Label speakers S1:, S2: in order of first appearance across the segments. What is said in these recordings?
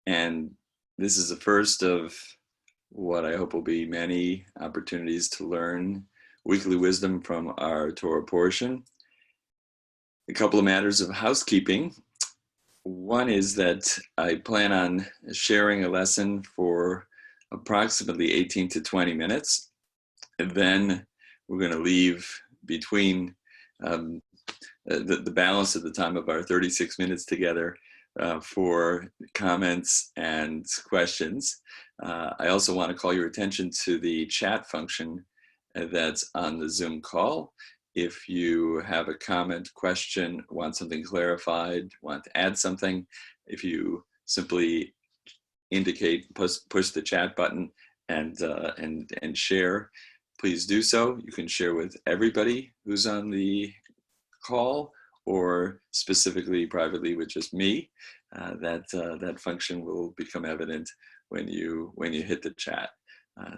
S1: And this is the first of what I hope will be many opportunities to learn weekly wisdom from our Torah portion. A couple of matters of housekeeping. One is that I plan on sharing a lesson for approximately 18 to 20 minutes. And then we're going to leave between the balance of the time of our 36 minutes together for comments and questions. I also want to call your attention to the chat function that's on the Zoom call. If you have a comment, question, want something clarified, want to add something, if you simply indicate, push the chat button and share, please do so. You can share with everybody who's on the call or specifically privately with just me. That function will become evident when you hit the chat.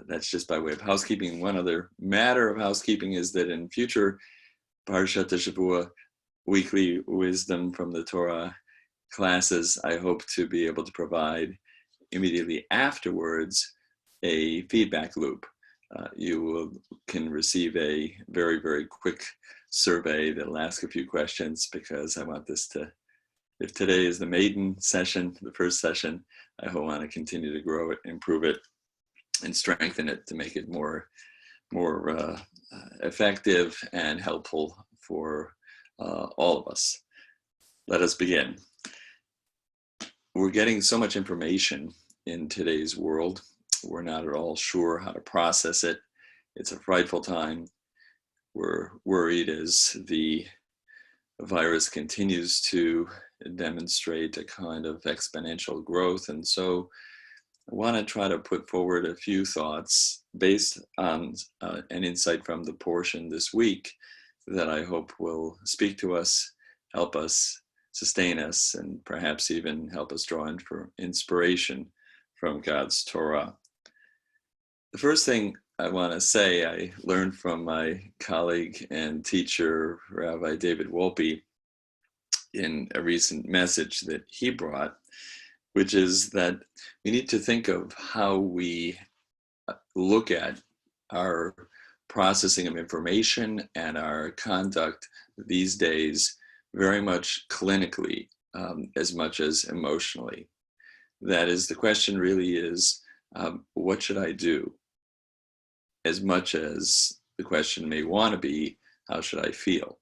S1: That's just by way of housekeeping. One other matter of housekeeping is that in future Parashat Shavua weekly wisdom from the Torah classes, I hope to be able to provide immediately afterwards a feedback loop. You can receive a very, very quick survey that'll ask a few questions, because I want this to, if today is the maiden session, the first session, I want to continue to grow it, improve it, and strengthen it to make it more effective and helpful for all of us. Let us begin. We're getting so much information in today's world. We're not at all sure how to process it. It's a frightful time. We're worried as the virus continues to demonstrate a kind of exponential growth. And so I want to try to put forward a few thoughts based on an insight from the portion this week that I hope will speak to us, help us, sustain us, and perhaps even help us draw in for inspiration from God's Torah. The first thing I want to say, I learned from my colleague and teacher, Rabbi David Wolpe, in a recent message that he brought, which is that we need to think of how we look at our processing of information and our conduct these days very much clinically, as much as emotionally. That is, the question really is, what should I do? As much as the question may want to be, how should I feel?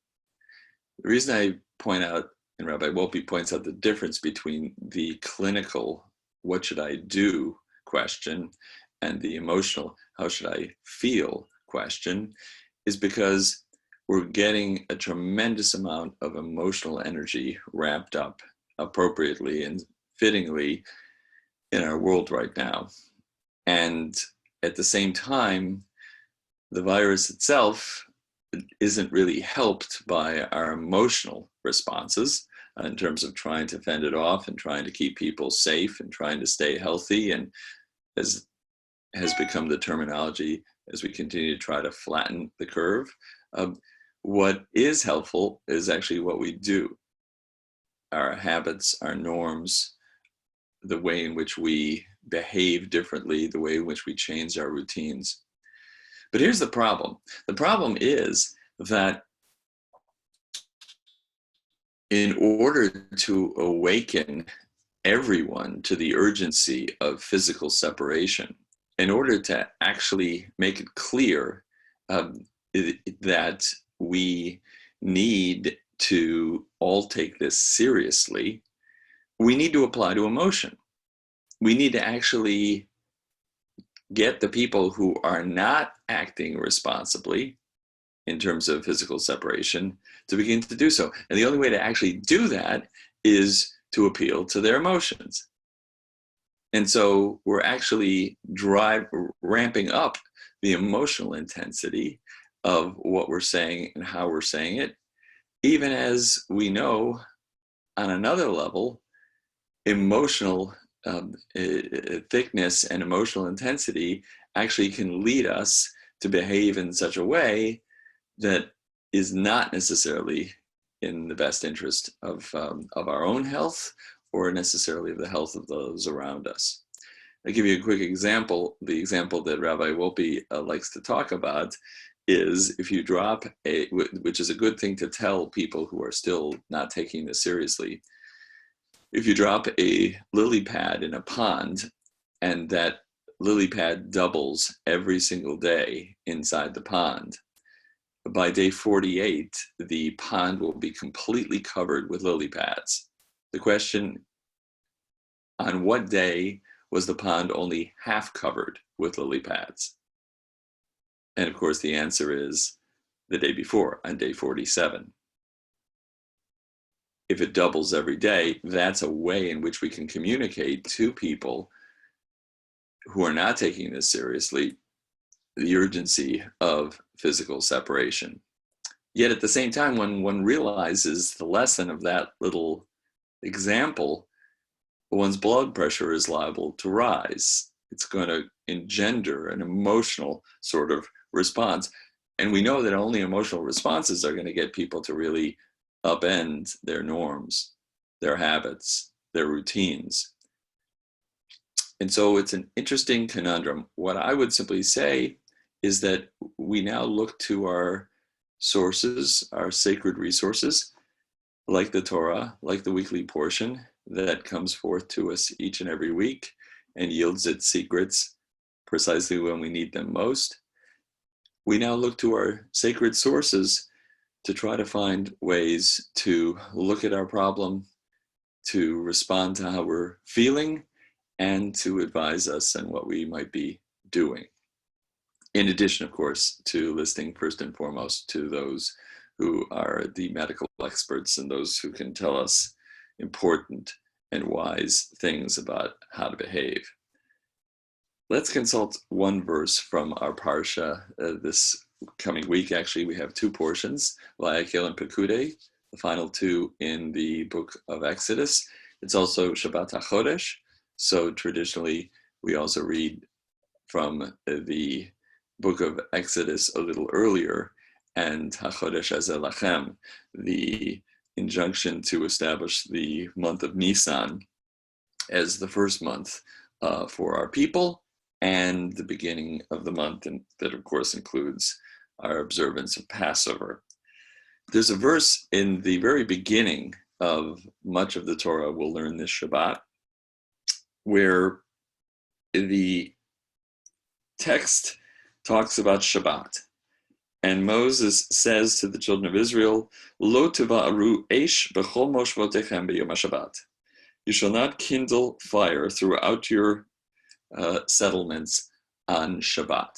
S1: The reason I point out, and Rabbi Wolpe points out the difference between the clinical, what should I do question, and the emotional, how should I feel question, is because we're getting a tremendous amount of emotional energy wrapped up appropriately and fittingly in our world right now. And at the same time, the virus itself isn't really helped by our emotional responses in terms of trying to fend it off and trying to keep people safe and trying to stay healthy, and as has become the terminology as we continue to try to flatten the curve. What is helpful is actually what we do. Our habits, our norms, the way in which we behave differently, the way in which we change our routines. But here's the problem. The problem is that in order to awaken everyone to the urgency of physical separation, in order to actually make it clear that we need to all take this seriously, we need to apply to emotion. We need to actually get the people who are not acting responsibly in terms of physical separation to begin to do so. And the only way to actually do that is to appeal to their emotions. And so we're actually ramping up the emotional intensity of what we're saying and how we're saying it, even as we know on another level, emotional thickness and emotional intensity actually can lead us to behave in such a way that is not necessarily in the best interest of our own health or necessarily of the health of those around us. I'll give you a quick example. The example that Rabbi Wolpe likes to talk about is if you drop which is a good thing to tell people who are still not taking this seriously, if you drop a lily pad in a pond and that lily pad doubles every single day inside the pond, by day 48, the pond will be completely covered with lily pads. The question, on what day was the pond only half covered with lily pads? And of course, the answer is the day before, on day 47. If it doubles every day, that's a way in which we can communicate to people who are not taking this seriously the urgency of physical separation. Yet at the same time, when one realizes the lesson of that little example, one's blood pressure is liable to rise. It's going to engender an emotional sort of response. And we know that only emotional responses are going to get people to really upend their norms, their habits, their routines. And so it's an interesting conundrum. What I would simply say is that we now look to our sources, our sacred resources, like the Torah, like the weekly portion that comes forth to us each and every week and yields its secrets precisely when we need them most. We now look to our sacred sources to try to find ways to look at our problem, to respond to how we're feeling, and to advise us on what we might be doing. In addition, of course, to listening first and foremost to those who are the medical experts and those who can tell us important and wise things about how to behave. Let's consult one verse from our Parsha this coming week. Actually, we have two portions, Vayakhel and Pekudei, the final two in the book of Exodus. It's also Shabbat HaChodesh, so traditionally we also read from the book of Exodus a little earlier, and HaChodesh Hazeh Lachem, the injunction to establish the month of Nisan as the first month for our people, and the beginning of the month, and that of course includes our observance of Passover. There's a verse in the very beginning of much of the Torah we'll learn this Shabbat, where the text talks about Shabbat. And Moses says to the children of Israel, Lo teva'aru eish b'chol moshvotechem b'yom HaShabbat. You shall not kindle fire throughout your settlements on Shabbat.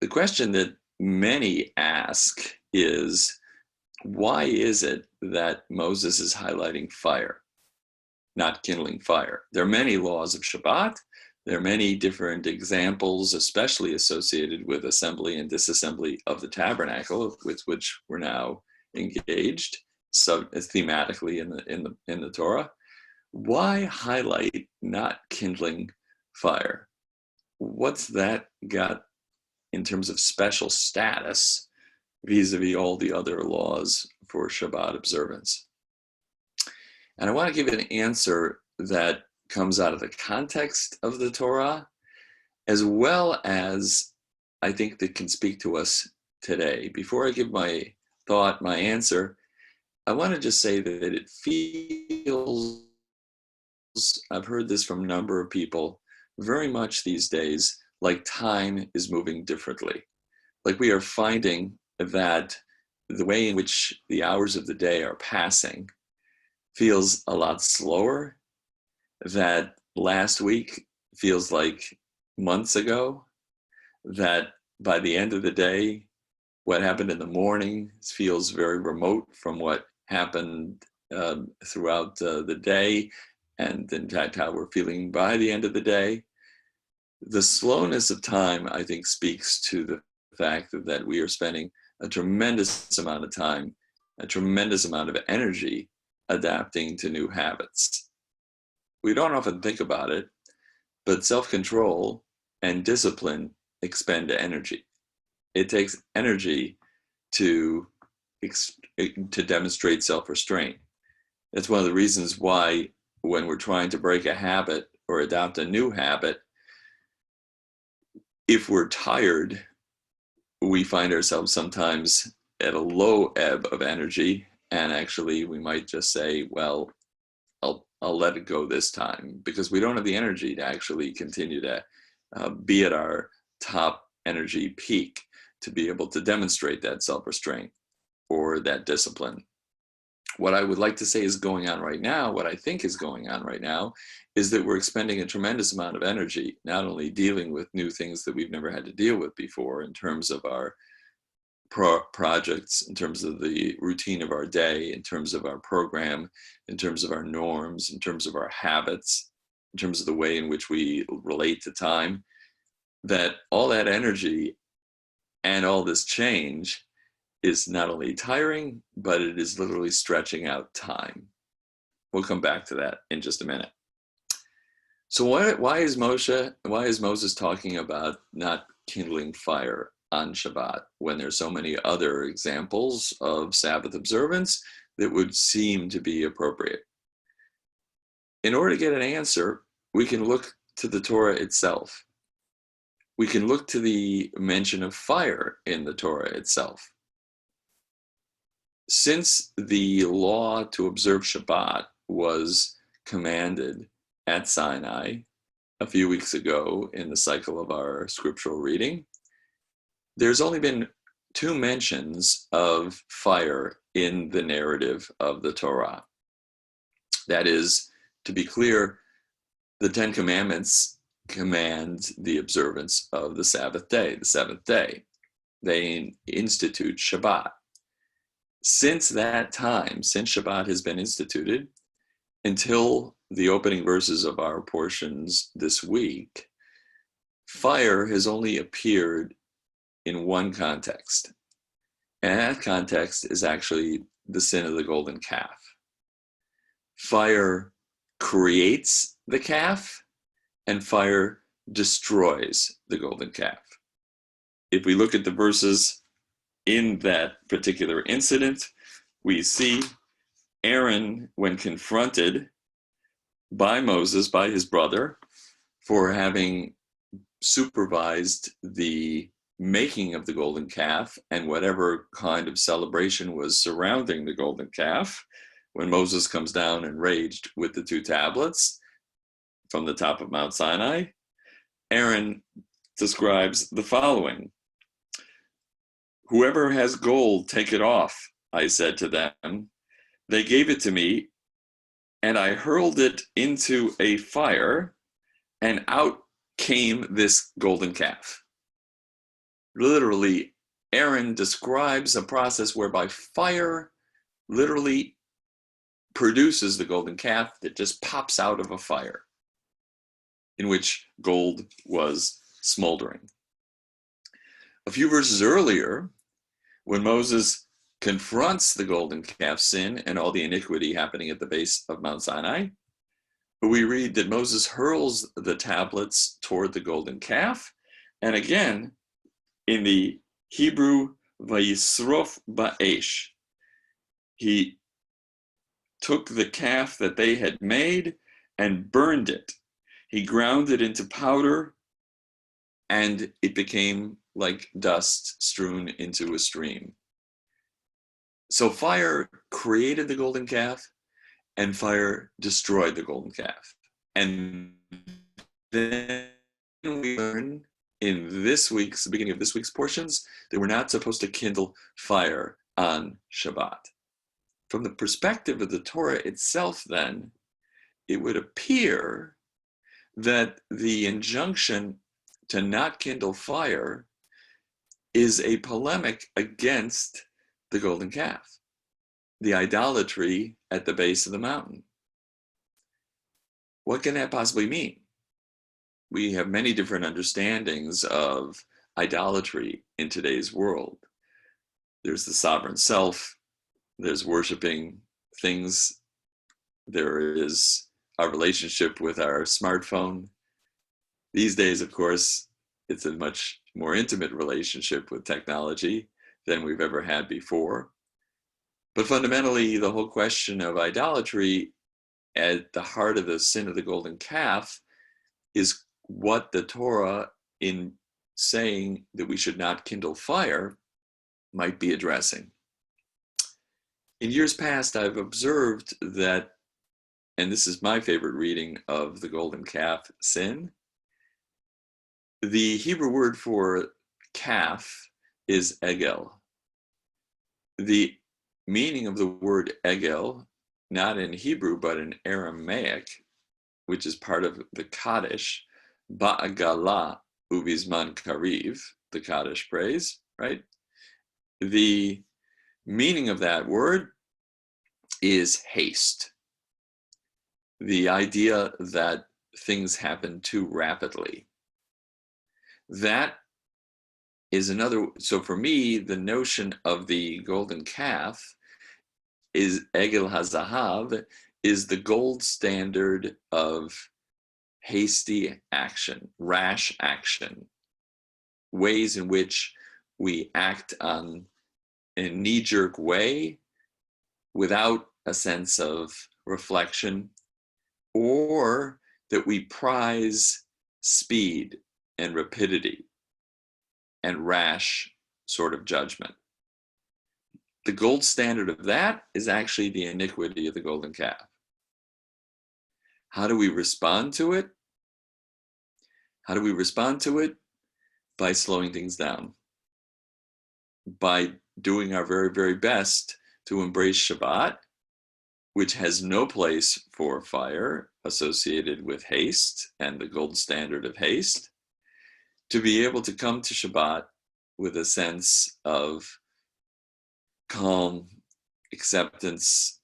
S1: The question that many ask is, why is it that Moses is highlighting fire, not kindling fire? There are many laws of Shabbat. There are many different examples, especially associated with assembly and disassembly of the tabernacle, with which we're now engaged, so thematically in the Torah. Why highlight not kindling fire? What's that got in terms of special status vis-a-vis all the other laws for Shabbat observance? And I want to give an answer that comes out of the context of the Torah, as well as I think that can speak to us today. Before I give my thought, my answer, I want to just say that it feels, I've heard this from a number of people, very much these days, like time is moving differently. Like we are finding that the way in which the hours of the day are passing feels a lot slower, that last week feels like months ago, that by the end of the day, what happened in the morning feels very remote from what happened throughout the day, and in fact how we're feeling by the end of the day. The slowness of time, I think, speaks to the fact that we are spending a tremendous amount of time, a tremendous amount of energy adapting to new habits. We don't often think about it, but self-control and discipline expend energy. It takes energy to demonstrate self-restraint. That's one of the reasons why when we're trying to break a habit or adopt a new habit, if we're tired, we find ourselves sometimes at a low ebb of energy, and actually we might just say, well, I'll let it go this time, because we don't have the energy to actually continue to be at our top energy peak to be able to demonstrate that self-restraint or that discipline. What I would like to say is going on right now, what I think is going on right now, is that we're expending a tremendous amount of energy, not only dealing with new things that we've never had to deal with before in terms of our projects, in terms of the routine of our day, in terms of our program, in terms of our norms, in terms of our habits, in terms of the way in which we relate to time, that all that energy and all this change is not only tiring, but it is literally stretching out time. We'll come back to that in just a minute. So why is Moses talking about not kindling fire on Shabbat when there's so many other examples of Sabbath observance that would seem to be appropriate? In order to get an answer, we can look to the Torah itself. We can look to the mention of fire in the Torah itself. Since the law to observe Shabbat was commanded at Sinai a few weeks ago in the cycle of our scriptural reading, there's only been 2 mentions of fire in the narrative of the Torah. That is, to be clear, the 10 Commandments command the observance of the Sabbath day, the 7th day. They institute Shabbat. Since that time, since Shabbat has been instituted, until the opening verses of our portions this week, fire has only appeared in one context. And that context is actually the sin of the golden calf. Fire creates the calf, and fire destroys the golden calf. If we look at the verses in that particular incident, we see Aaron, when confronted by Moses, by his brother, for having supervised the making of the golden calf and whatever kind of celebration was surrounding the golden calf, when Moses comes down enraged with the 2 tablets from the top of Mount Sinai, Aaron describes the following: "Whoever has gold, take it off, I said to them. They gave it to me, and I hurled it into a fire, and out came this golden calf." Literally, Aaron describes a process whereby fire literally produces the golden calf that just pops out of a fire in which gold was smoldering. A few verses earlier, when Moses confronts the golden calf sin and all the iniquity happening at the base of Mount Sinai, we read that Moses hurls the tablets toward the golden calf, and again, in the Hebrew, Vayisrof ba'esh, he took the calf that they had made and burned it. He ground it into powder, and it became like dust strewn into a stream. So fire created the golden calf, and fire destroyed the golden calf. And then we learn in the beginning of this week's portions, that we're not supposed to kindle fire on Shabbat. From the perspective of the Torah itself, then, it would appear that the injunction to not kindle fire is a polemic against the golden calf, the idolatry at the base of the mountain. What can that possibly mean? We have many different understandings of idolatry in today's world. There's the sovereign self, there's worshiping things, there is our relationship with our smartphone. These days, of course, it's a much more intimate relationship with technology than we've ever had before. But fundamentally, the whole question of idolatry at the heart of the sin of the golden calf is what the Torah, in saying that we should not kindle fire, might be addressing. In years past, I've observed that, and this is my favorite reading of the golden calf sin, the Hebrew word for calf is egel. The meaning of the word egel, not in Hebrew, but in Aramaic, which is part of the Kaddish, ba'agala ubizman kariv, the Kaddish praise, right? The meaning of that word is haste. The idea that things happen too rapidly. That is another, so for me, the notion of the golden calf is Egel HaZahav, is the gold standard of hasty action, rash action, ways in which we act on in a knee-jerk way without a sense of reflection, or that we prize speed and rapidity and rash sort of judgment. The gold standard of that is actually the iniquity of the golden calf. How do we respond to it? How do we respond to it? By slowing things down, by doing our very, very best to embrace Shabbat, which has no place for fire associated with haste and the gold standard of haste, to be able to come to Shabbat with a sense of calm, acceptance,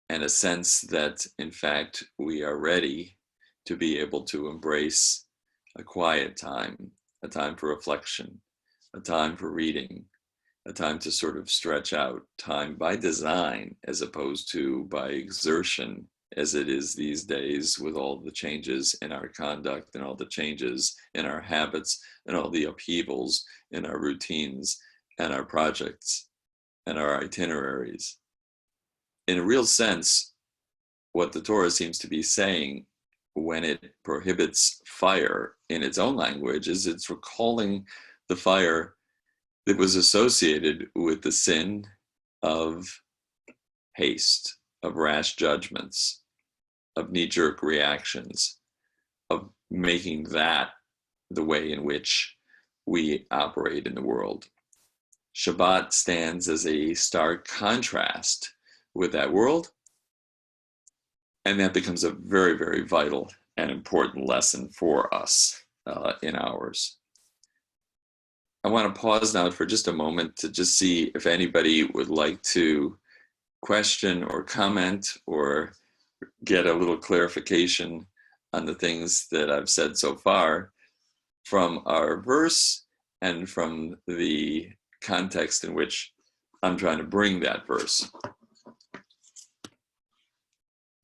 S1: and a sense that, in fact, we are ready to be able to embrace a quiet time, a time for reflection, a time for reading, a time to sort of stretch out, time by design as opposed to by exertion, as it is these days with all the changes in our conduct and all the changes in our habits and all the upheavals in our routines and our projects and our itineraries. In a real sense, what the Torah seems to be saying when it prohibits fire in its own language is it's recalling the fire that was associated with the sin of haste, of rash judgments, of knee-jerk reactions, of making that the way in which we operate in the world. Shabbat stands as a stark contrast with that world, and that becomes a very, very vital and important lesson for us in ours. I want to pause now for just a moment to just see if anybody would like to question or comment or get a little clarification on the things that I've said so far from our verse and from the context in which I'm trying to bring that verse.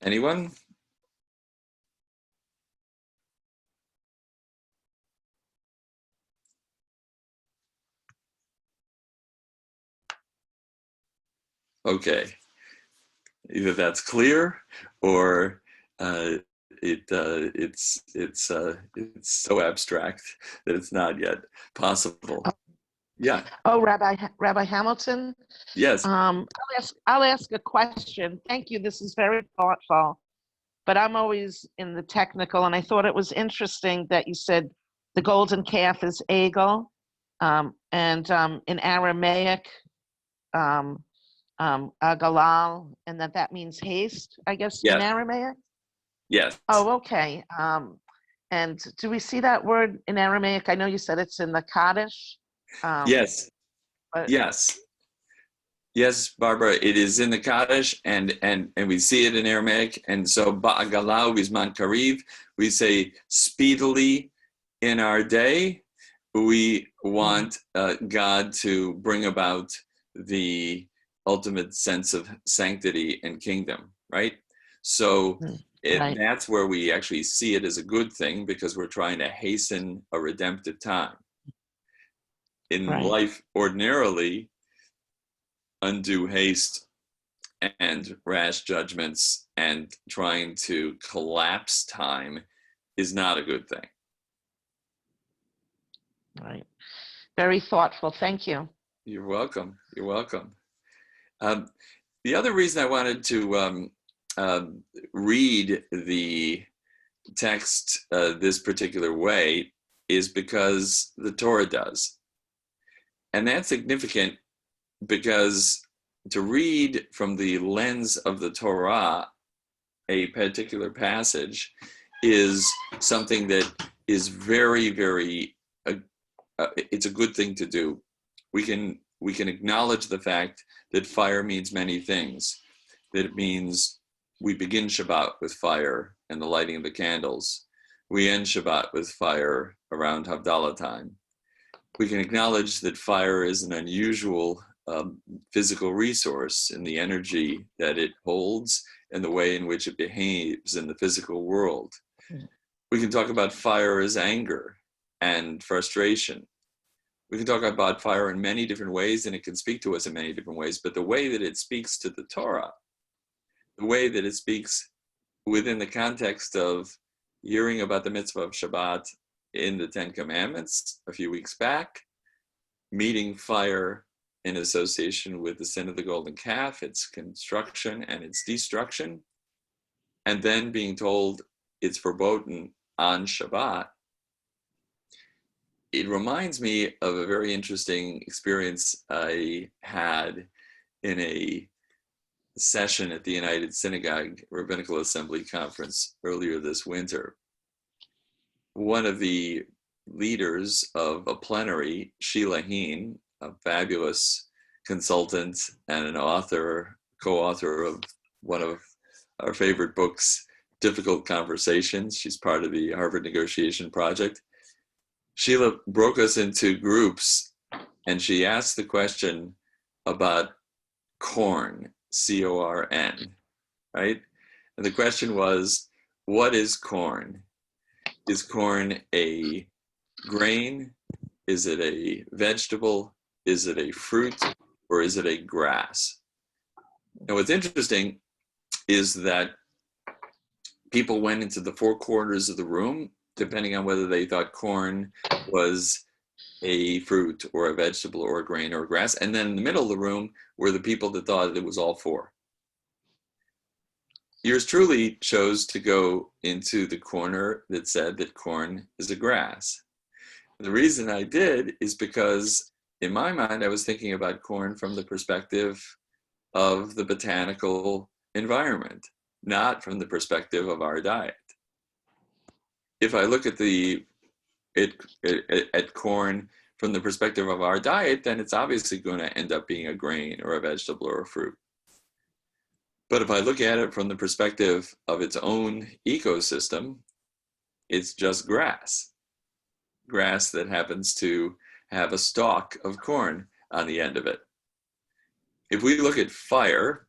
S1: Anyone? Okay, either that's clear or it's so abstract that it's not yet possible. Yeah.
S2: Oh, Rabbi Hamilton.
S1: Yes.
S2: I'll ask a question. Thank you. This is very thoughtful. But I'm always in the technical, and I thought it was interesting that you said the golden calf is egel, and in Aramaic, galal, and that means haste, I guess,
S1: Yes.
S2: in Aramaic?
S1: Yes.
S2: Oh, okay. And do we see that word in Aramaic? I know you said it's in the Kaddish.
S1: Yes. Yes. Yes, Barbara, it is in the Kaddish, and we see it in Aramaic. And so, ba'agalau bizman kariv, we say speedily in our day. We want God to bring about the ultimate sense of sanctity and kingdom, right? So
S2: Right.
S1: that's where we actually see it as a good thing, because we're trying to hasten a redemptive time. In life, ordinarily, undue haste and rash judgments and trying to collapse time is not a good thing.
S2: Right. Very thoughtful. Thank you.
S1: You're welcome. You're welcome. The other reason I wanted to read the text this particular way is because the Torah does. And that's significant because to read from the lens of the Torah a particular passage is something that is very, very, it's a good thing to do. We can acknowledge the fact that fire means many things, that it means we begin Shabbat with fire and the lighting of the candles. We end Shabbat with fire around Havdalah time. We can acknowledge that fire is an unusual physical resource in the energy that it holds and the way in which it behaves in the physical world. We can talk about fire as anger and frustration. We can talk about fire in many different ways, and it can speak to us in many different ways, but the way that it speaks to the Torah, the way that it speaks within the context of hearing about the mitzvah of Shabbat in the Ten Commandments a few weeks back, meeting fire in association with the sin of the golden calf, its construction and its destruction, and then being told it's verboten on Shabbat. It reminds me of a very interesting experience I had in a session at the United Synagogue Rabbinical Assembly Conference earlier this winter. One of the leaders of a plenary, Sheila Heen, a fabulous consultant and an author, co-author of one of our favorite books, Difficult Conversations. She's part of the Harvard Negotiation Project. Sheila broke us into groups and she asked the question about corn, C-O-R-N, right? And the question was, what is corn? Is corn a grain? Is it a vegetable? Is it a fruit? Or is it a grass? And what's interesting is that people went into the four corners of the room, depending on whether they thought corn was a fruit or a vegetable or a grain or a grass. And then in the middle of the room were the people that thought it was all four. Yours truly chose to go into the corner that said that corn is a grass. The reason I did is because in my mind, I was thinking about corn from the perspective of the botanical environment, not from the perspective of our diet. If I look at at corn from the perspective of our diet, then it's obviously going to end up being a grain or a vegetable or a fruit. But if I look at it from the perspective of its own ecosystem, it's just grass. Grass that happens to have a stalk of corn on the end of it. If we look at fire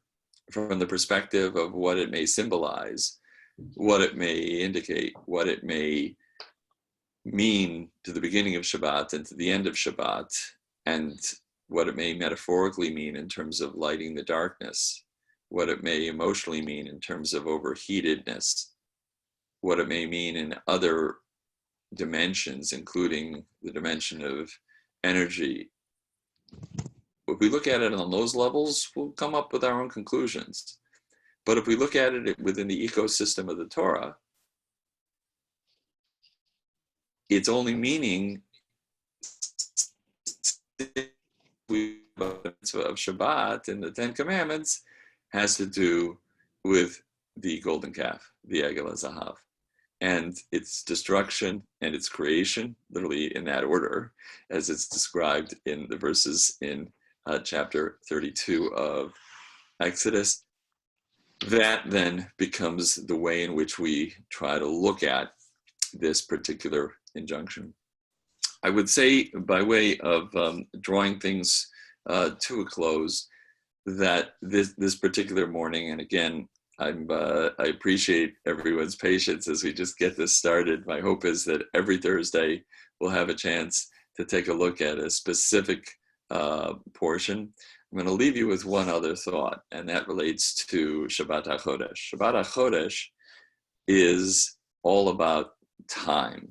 S1: from the perspective of what it may symbolize, what it may indicate, what it may mean to the beginning of Shabbat and to the end of Shabbat, and what it may metaphorically mean in terms of lighting the darkness, what it may emotionally mean in terms of overheatedness, what it may mean in other dimensions, including the dimension of energy. If we look at it on those levels, we'll come up with our own conclusions. But if we look at it within the ecosystem of the Torah, its only meaning of Shabbat and the Ten Commandments has to do with the golden calf, the Egel HaZahav, and its destruction and its creation, literally in that order, as it's described in the verses in chapter 32 of Exodus. That then becomes the way in which we try to look at this particular injunction. I would say, by way of drawing things to a close, that this particular morning, and again, I appreciate everyone's patience as we just get this started. My hope is that every Thursday we'll have a chance to take a look at a specific portion I'm going to leave you with one other thought, and that relates to Shabbat HaChodesh. Shabbat HaChodesh is all about time.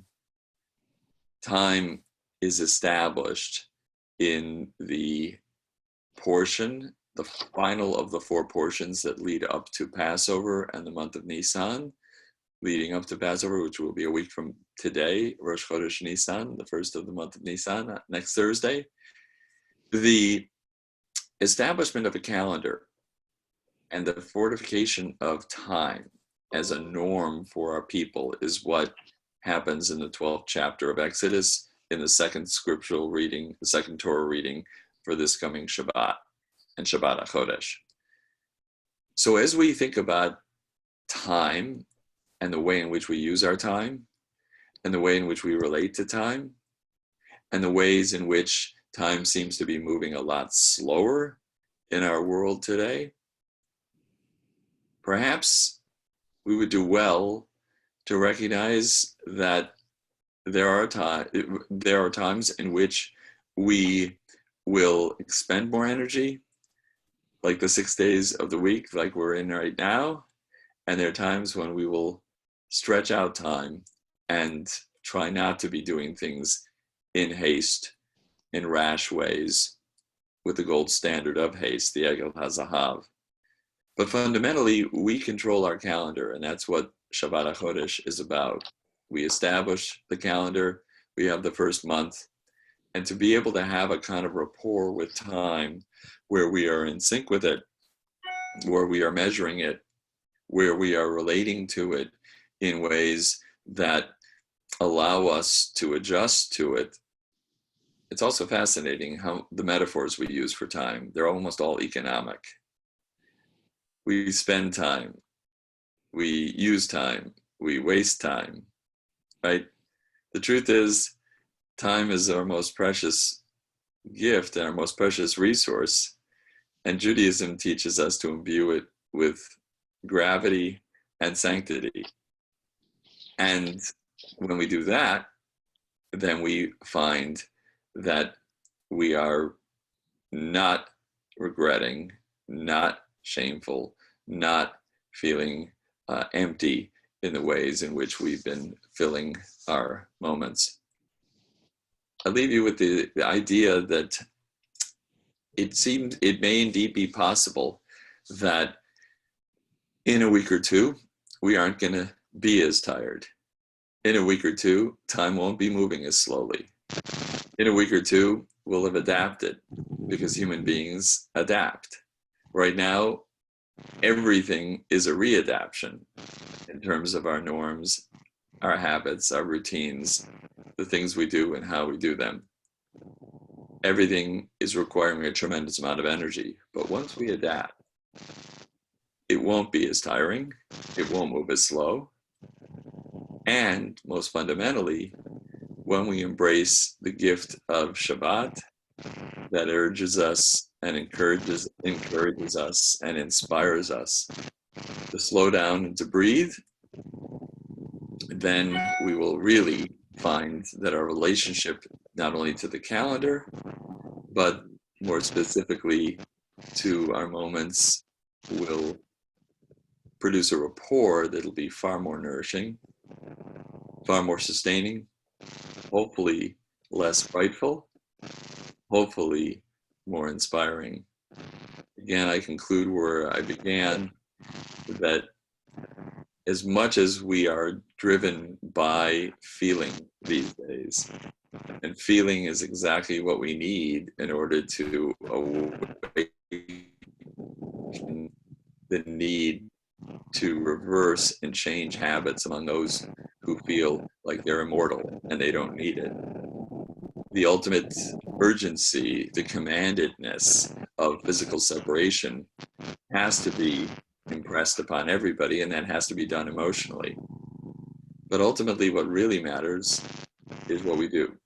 S1: Time is established in the portion, the final of the 4 portions that lead up to Passover and the month of Nisan, leading up to Passover, which will be a week from today, Rosh Chodesh Nisan, the first of the month of Nisan, next Thursday. The establishment of a calendar and the fortification of time as a norm for our people is what happens in the 12th chapter of Exodus, in the second scriptural reading, the second Torah reading for this coming Shabbat and Shabbat HaChodesh. So as we think about time and the way in which we use our time and the way in which we relate to time and the ways in which time seems to be moving a lot slower in our world today, perhaps we would do well to recognize that there are times in which we will expend more energy, like the 6 days of the week, like we're in right now, and there are times when we will stretch out time and try not to be doing things in haste, in rash ways, with the gold standard of haste, the Egel HaZahav. But fundamentally, we control our calendar, and that's what Shabbat HaChodesh is about. We establish the calendar, we have the first month, and to be able to have a kind of rapport with time where we are in sync with it, where we are measuring it, where we are relating to it in ways that allow us to adjust to it. It's also fascinating how the metaphors we use for time, they're almost all economic. We spend time, we use time, we waste time, right? The truth is, time is our most precious gift and our most precious resource, and Judaism teaches us to imbue it with gravity and sanctity. And when we do that, then we find that we are not regretting, not shameful, not feeling empty in the ways in which we've been filling our moments. I leave you with the idea that it may indeed be possible that in a week or two, we aren't going to be as tired. In a week or two, time won't be moving as slowly. In a week or two, we'll have adapted, because human beings adapt. Right now, everything is a readaptation in terms of our norms, our habits, our routines, the things we do and how we do them. Everything is requiring a tremendous amount of energy, but once we adapt, it won't be as tiring, it won't move as slow, and most fundamentally, when we embrace the gift of Shabbat that urges us and encourages us and inspires us to slow down and to breathe, then we will really find that our relationship not only to the calendar, but more specifically to our moments, will produce a rapport that'll be far more nourishing, far more sustaining, hopefully less frightful, hopefully more inspiring. Again, I conclude where I began, that as much as we are driven by feeling these days, and feeling is exactly what we need in order to awaken the need to reverse and change habits among those who feel like they're immortal and they don't need it. The ultimate urgency, the commandedness of physical separation has to be impressed upon everybody, and that has to be done emotionally. But ultimately, what really matters is what we do.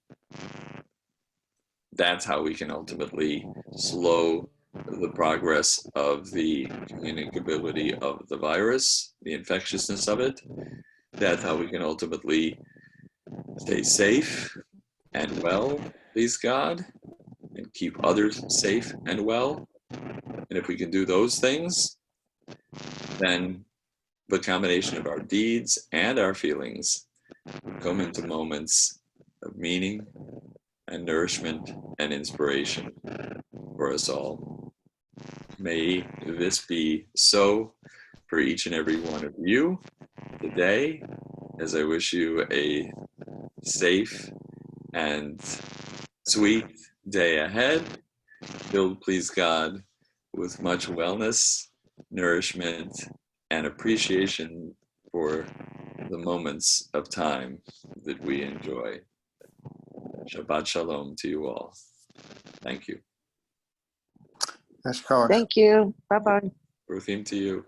S1: That's how we can ultimately slow the progress of the communicability of the virus, the infectiousness of it. That's how we can ultimately stay safe and well, please God, and keep others safe and well. And if we can do those things, then the combination of our deeds and our feelings come into moments of meaning and nourishment and inspiration for us all. May this be so for each and every one of you today, as I wish you a safe and sweet day ahead, filled, please God, with much wellness, nourishment, and appreciation for the moments of time that we enjoy. Shabbat Shalom to you all. Thank you.
S2: Thank you. Bye-bye.
S1: Ruthim to you.